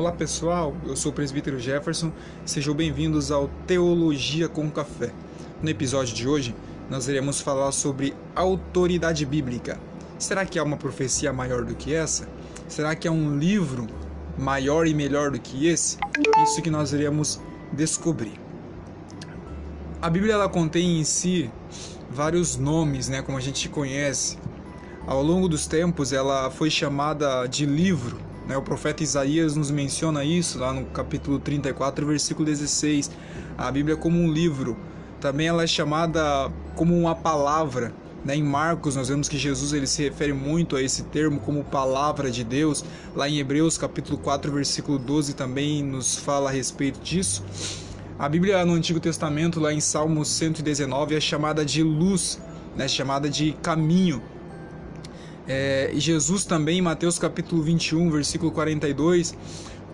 Olá pessoal, eu sou o presbítero Jefferson, sejam bem-vindos ao Teologia com Café. No episódio de hoje, nós iremos falar sobre autoridade bíblica. Será que há uma profecia maior do que essa? Será que há um livro maior e melhor do que esse? Isso que nós iremos descobrir. A Bíblia ela contém em si vários nomes, como a gente conhece. Ao longo dos tempos, ela foi chamada de livro. O profeta Isaías nos menciona isso lá no capítulo 34, versículo 16. A Bíblia como um livro. Também ela é chamada como uma palavra. Em Marcos, nós vemos que Jesus ele se refere muito a esse termo como palavra de Deus. Lá em Hebreus, capítulo 4, versículo 12, também nos fala a respeito disso. A Bíblia no Antigo Testamento, lá em Salmos 119, é chamada de luz, chamada de caminho. E Jesus também, em Mateus capítulo 21, versículo 42,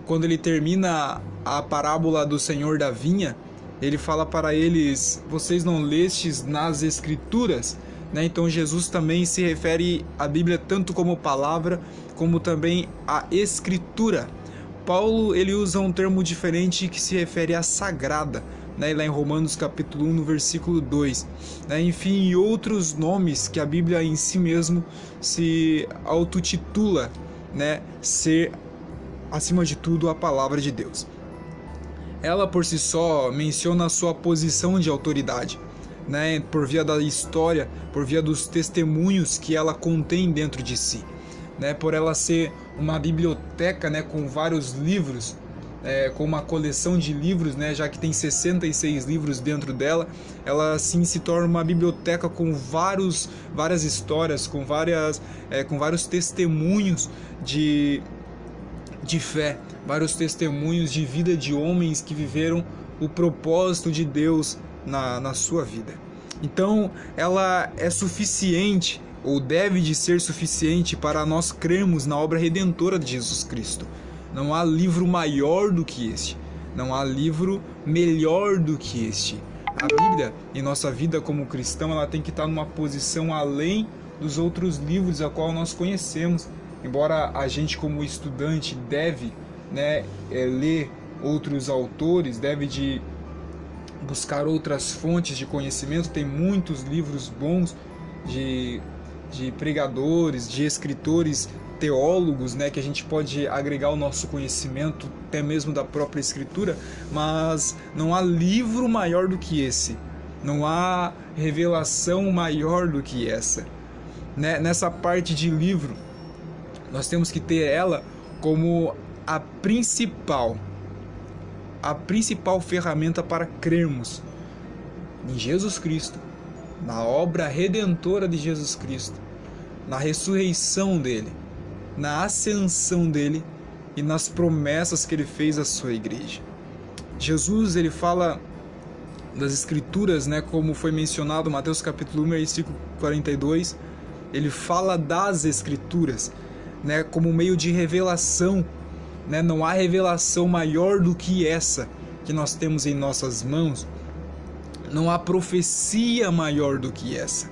quando ele termina a parábola do Senhor da vinha, ele fala para eles: vocês não lestes nas Escrituras? Então Jesus também se refere à Bíblia tanto como palavra, como também à Escritura. Paulo ele usa um termo diferente que se refere à sagrada, lá em Romanos capítulo 1, no versículo 2. Enfim, e outros nomes que a Bíblia em si mesmo se autotitula, ser, acima de tudo, a palavra de Deus. Ela por si só menciona a sua posição de autoridade, por via da história, por via dos testemunhos que ela contém dentro de si. Por ela ser uma biblioteca com vários livros, com uma coleção de livros, já que tem 66 livros dentro dela, ela sim se torna uma biblioteca com várias histórias, com vários testemunhos de fé, vários testemunhos de vida de homens que viveram o propósito de Deus na sua vida. Então ela é suficiente, ou deve de ser suficiente, para nós crermos na obra redentora de Jesus Cristo. Não há livro maior do que este. Não há livro melhor do que este. A Bíblia, em nossa vida como cristão, ela tem que estar numa posição além dos outros livros a qual nós conhecemos. Embora a gente como estudante deve ler outros autores, deve de buscar outras fontes de conhecimento. Tem muitos livros bons de pregadores, de escritores, teólogos, que a gente pode agregar o nosso conhecimento, até mesmo da própria escritura, mas não há livro maior do que esse, não há revelação maior do que essa. Nessa parte de livro, nós temos que ter ela como a principal ferramenta para crermos em Jesus Cristo, na obra redentora de Jesus Cristo, na ressurreição dele, na ascensão dele e nas promessas que ele fez à sua igreja. Jesus ele fala das Escrituras, como foi mencionado em Mateus capítulo 1, versículo 42, ele fala das Escrituras, como meio de revelação. Não há revelação maior do que essa que nós temos em nossas mãos. Não há profecia maior do que essa.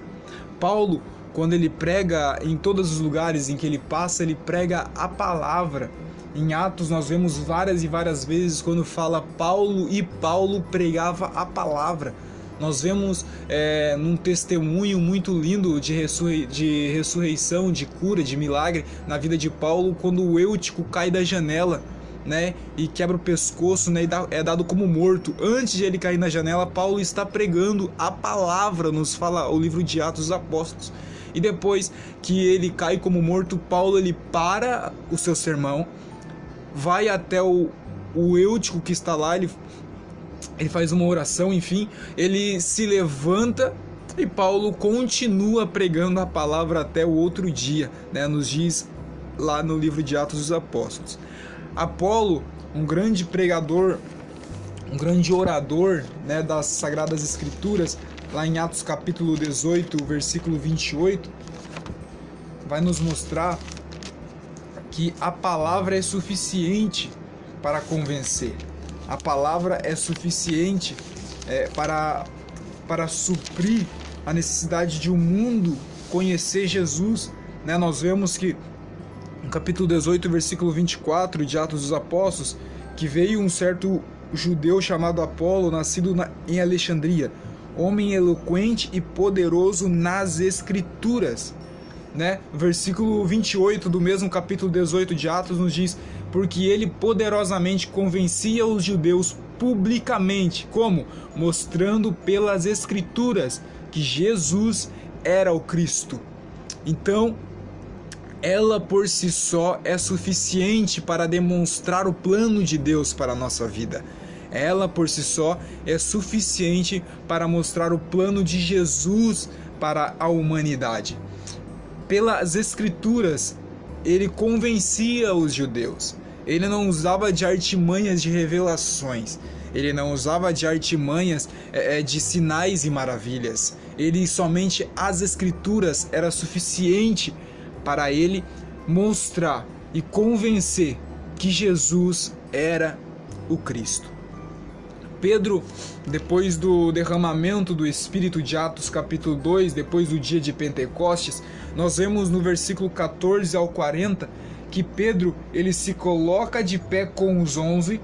Paulo, quando ele prega em todos os lugares em que ele passa, ele prega a palavra. Em Atos nós vemos várias e várias vezes quando fala Paulo, e Paulo pregava a palavra. Nós vemos num testemunho muito lindo de ressurreição, de cura, de milagre na vida de Paulo, quando o Eutico cai da janela, e quebra o pescoço, e é dado como morto. Antes de ele cair na janela, Paulo está pregando a palavra, nos fala o livro de Atos dos Apóstolos. E depois que ele cai como morto, Paulo ele para o seu sermão, vai até o Eutico que está lá, ele faz uma oração, enfim, ele se levanta e Paulo continua pregando a palavra até o outro dia, nos diz lá no livro de Atos dos Apóstolos. Apolo, um grande pregador, um grande orador das Sagradas Escrituras, lá em Atos capítulo 18, versículo 28, vai nos mostrar que a palavra é suficiente para convencer. A palavra é suficiente para suprir a necessidade de um mundo conhecer Jesus. Nós vemos que no capítulo 18, versículo 24 de Atos dos Apóstolos, que veio um certo judeu chamado Apolo, nascido em Alexandria, homem eloquente e poderoso nas Escrituras, né? Versículo 28 do mesmo capítulo 18 de Atos nos diz: porque ele poderosamente convencia os judeus publicamente, como? Mostrando pelas Escrituras que Jesus era o Cristo. Então, ela por si só é suficiente para demonstrar o plano de Deus para a nossa vida. Ela por si só é suficiente para mostrar o plano de Jesus para a humanidade. Pelas Escrituras, ele convencia os judeus. Ele não usava de artimanhas de revelações. Ele não usava de artimanhas de sinais e maravilhas. Ele somente as Escrituras era suficiente para ele mostrar e convencer que Jesus era o Cristo. Pedro, depois do derramamento do Espírito de Atos capítulo 2, depois do dia de Pentecostes, nós vemos no versículo 14 ao 40 que Pedro ele se coloca de pé com os 11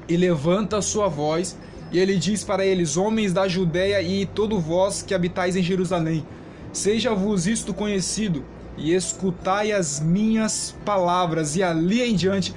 e levanta a sua voz e ele diz para eles: homens da Judéia e todo vós que habitais em Jerusalém, seja-vos isto conhecido e escutai as minhas palavras. E ali em diante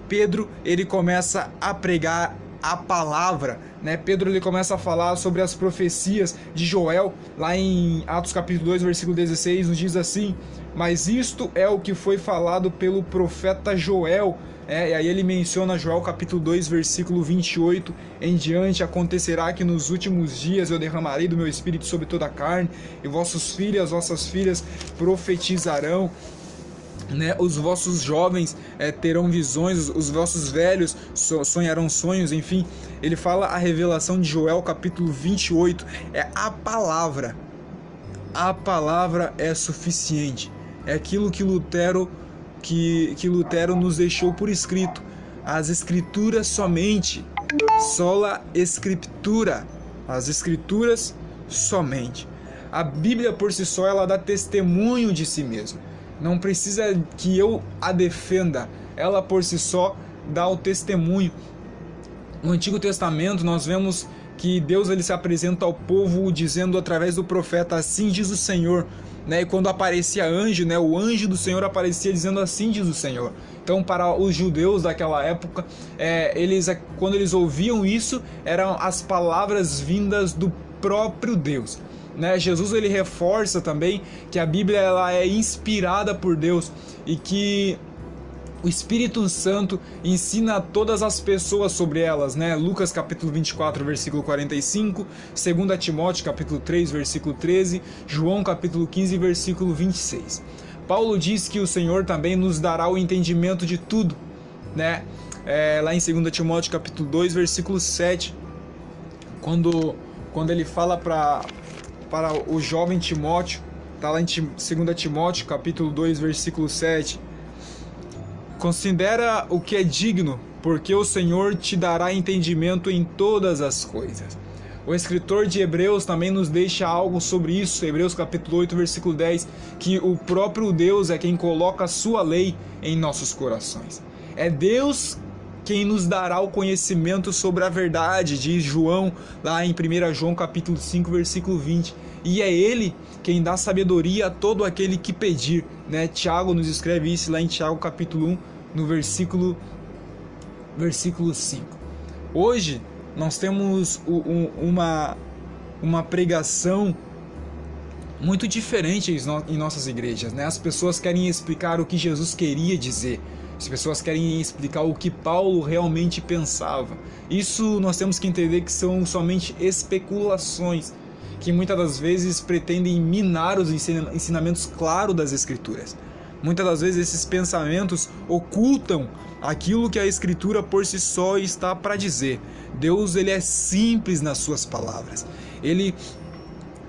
Pedro ele começa a pregar a palavra, né? Pedro ele começa a falar sobre as profecias de Joel, lá em Atos capítulo 2, versículo 16, nos diz assim: mas isto é o que foi falado pelo profeta Joel. E aí ele menciona Joel capítulo 2, versículo 28 em diante: acontecerá que nos últimos dias eu derramarei do meu espírito sobre toda a carne, e vossos filhos, vossas filhas profetizarão, né? Os vossos jovens terão visões, os vossos velhos sonharão sonhos. Enfim, ele fala a revelação de Joel capítulo 28, é a palavra. A palavra é suficiente, é aquilo que Lutero nos deixou por escrito. As Escrituras somente, sola Scriptura, as Escrituras somente. A Bíblia por si só ela dá testemunho de si mesma. Não precisa que eu a defenda, ela por si só dá o testemunho. No Antigo Testamento nós vemos que Deus ele se apresenta ao povo dizendo através do profeta: assim diz o Senhor, né? E quando aparecia anjo, né, o anjo do Senhor aparecia dizendo: assim diz o Senhor. Então, para os judeus daquela época, quando eles ouviam isso, eram as palavras vindas do próprio Deus, né? Jesus ele reforça também que a Bíblia ela é inspirada por Deus e que o Espírito Santo ensina a todas as pessoas sobre elas, né? Lucas capítulo 24, versículo 45, 2 Timóteo capítulo 3, versículo 13, João capítulo 15, versículo 26. Paulo diz que o Senhor também nos dará o entendimento de tudo, né? Lá em 2 Timóteo capítulo 2, versículo 7, quando ele fala para o jovem Timóteo, está lá em 2 Timóteo capítulo 2, versículo 7, considera o que é digno, porque o Senhor te dará entendimento em todas as coisas. O escritor de Hebreus também nos deixa algo sobre isso, Hebreus capítulo 8, versículo 10, que o próprio Deus é quem coloca a sua lei em nossos corações. É Deus quem nos dará o conhecimento sobre a verdade, diz João, lá em 1 João capítulo 5, versículo 20. E é Ele quem dá sabedoria a todo aquele que pedir, né? Tiago nos escreve isso lá em Tiago capítulo 1, no versículo 5. Hoje nós temos uma pregação muito diferente em nossas igrejas, né? As pessoas querem explicar o que Jesus queria dizer. As pessoas querem explicar o que Paulo realmente pensava. Isso nós temos que entender que são somente especulações, que muitas das vezes pretendem minar os ensinamentos claros das Escrituras. Muitas das vezes esses pensamentos ocultam aquilo que a Escritura por si só está para dizer. Deus ele é simples nas suas palavras. Ele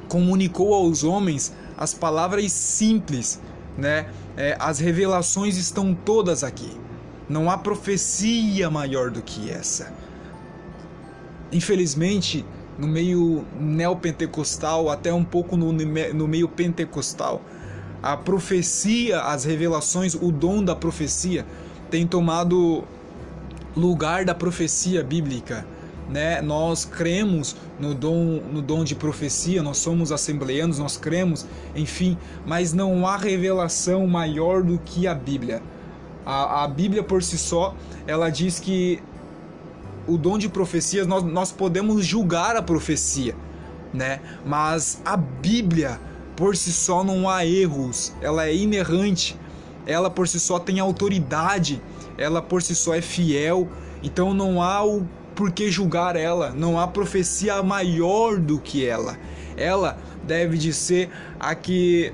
comunicou aos homens as palavras simples, né? As revelações estão todas aqui. Não há profecia maior do que essa. Infelizmente, no meio neopentecostal, até um pouco no meio pentecostal, a profecia, as revelações, o dom da profecia tem tomado lugar da profecia bíblica, né? Nós cremos no dom de profecia, nós somos assembleanos, nós cremos, enfim, mas não há revelação maior do que a Bíblia. A Bíblia por si só, ela diz que o dom de profecias, nós podemos julgar a profecia, né? Mas a Bíblia por si só não há erros, ela é inerrante, ela por si só tem autoridade, ela por si só é fiel, então não há o porquê julgar ela, não há profecia maior do que ela. Ela deve de ser a que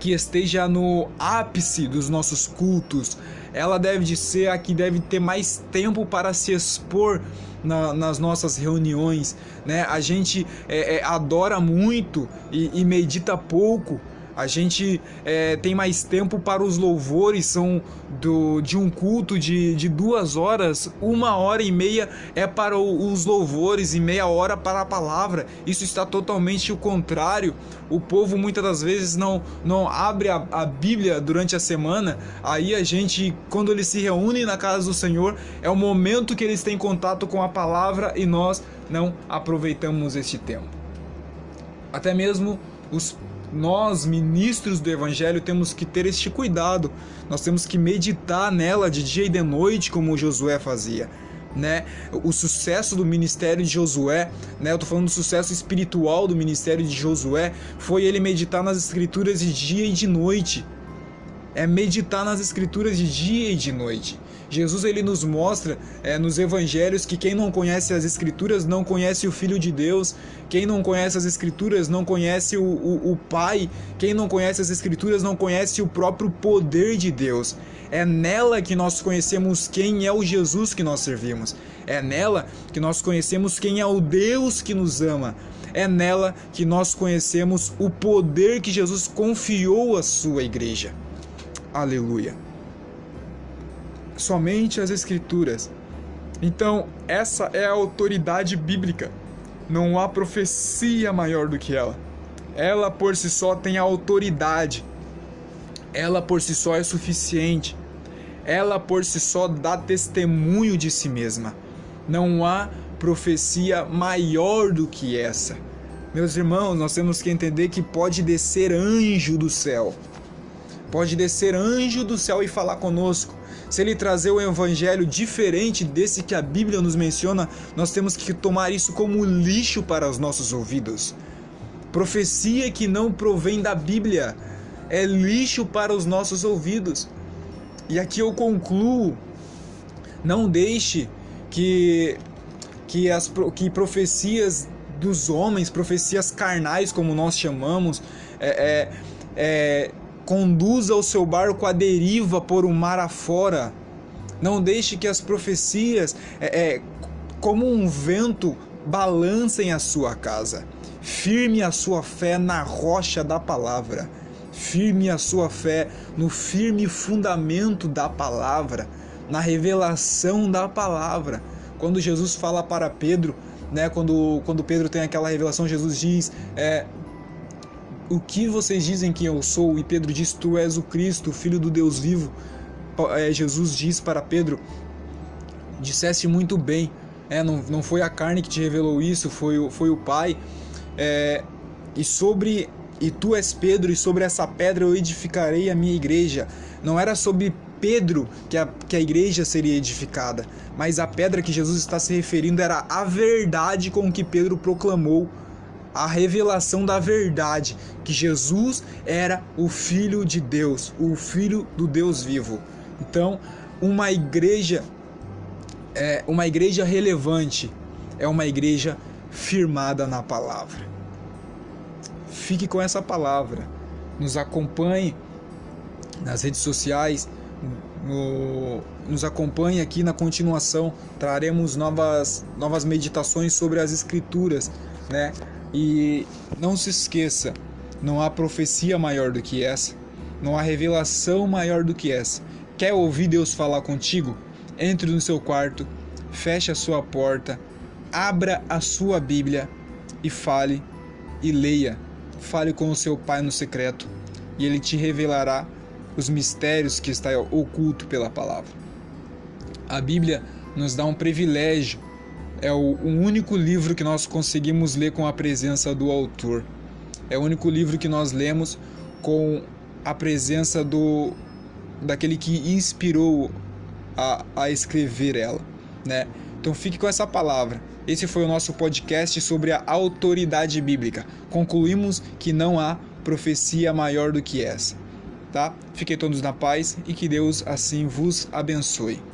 esteja no ápice dos nossos cultos, ela deve de ser a que deve ter mais tempo para se expor nas nossas reuniões, né? A gente adora muito e medita pouco. A gente tem mais tempo para os louvores, são de um culto de 2 horas, 1h30 é para os louvores e meia hora para a palavra. Isso está totalmente o contrário. O povo muitas das vezes não abre a Bíblia durante a semana. Aí a gente, quando eles se reúnem na casa do Senhor, é o momento que eles têm contato com a palavra e nós não aproveitamos este tempo. Até mesmo nós, ministros do Evangelho, temos que ter este cuidado. Nós temos que meditar nela de dia e de noite, como Josué fazia, né? O sucesso do ministério de Josué, né? Eu tô falando do sucesso espiritual do ministério de Josué, foi ele meditar nas Escrituras de dia e de noite. É meditar nas Escrituras de dia e de noite. Jesus, ele nos mostra nos evangelhos que quem não conhece as Escrituras não conhece o Filho de Deus, quem não conhece as Escrituras não conhece o Pai, quem não conhece as Escrituras não conhece o próprio poder de Deus. É nela que nós conhecemos quem é o Jesus que nós servimos, é nela que nós conhecemos quem é o Deus que nos ama, é nela que nós conhecemos o poder que Jesus confiou à sua igreja. Aleluia. Somente as Escrituras. Então, essa é a autoridade bíblica. Não há profecia maior do que ela. Ela por si só tem autoridade. Ela por si só é suficiente. Ela por si só dá testemunho de si mesma. Não há profecia maior do que essa. Meus irmãos, nós temos que entender que pode descer anjo do céu. Pode descer anjo do céu e falar conosco. Se ele trazer um evangelho diferente desse que a Bíblia nos menciona, nós temos que tomar isso como lixo para os nossos ouvidos. Profecia que não provém da Bíblia é lixo para os nossos ouvidos. E aqui eu concluo: não deixe que profecias dos homens, profecias carnais, como nós chamamos, conduza o seu barco à deriva por um mar afora. Não deixe que as profecias, como um vento, balancem a sua casa. Firme a sua fé na rocha da palavra. Firme a sua fé no firme fundamento da palavra, na revelação da palavra. Quando Jesus fala para Pedro, né, quando Pedro tem aquela revelação, Jesus diz: o que vocês dizem que eu sou? E Pedro diz: tu és o Cristo, o Filho do Deus vivo. Jesus diz para Pedro: disseste muito bem, não foi a carne que te revelou isso, foi o Pai. E tu és Pedro, e sobre essa pedra eu edificarei a minha igreja. Não era sobre Pedro que a igreja seria edificada, mas a pedra que Jesus está se referindo era a verdade com que Pedro proclamou, a revelação da verdade, que Jesus era o Filho de Deus, o Filho do Deus vivo. Então, uma igreja relevante é uma igreja firmada na palavra. Fique com essa palavra, nos acompanhe nas redes sociais, nos acompanhe aqui na continuação, traremos novas meditações sobre as Escrituras, né? E não se esqueça, não há profecia maior do que essa, não há revelação maior do que essa. Quer ouvir Deus falar contigo? Entre no seu quarto, feche a sua porta, abra a sua Bíblia e fale e leia. Fale com o seu Pai no secreto e Ele te revelará os mistérios que está oculto pela palavra. A Bíblia nos dá um privilégio, é o único livro que nós conseguimos ler com a presença do autor. É o único livro que nós lemos com a presença daquele que inspirou a escrever ela, né? Então fique com essa palavra. Esse foi o nosso podcast sobre a autoridade bíblica. Concluímos que não há profecia maior do que essa, tá? Fiquem todos na paz e que Deus assim vos abençoe.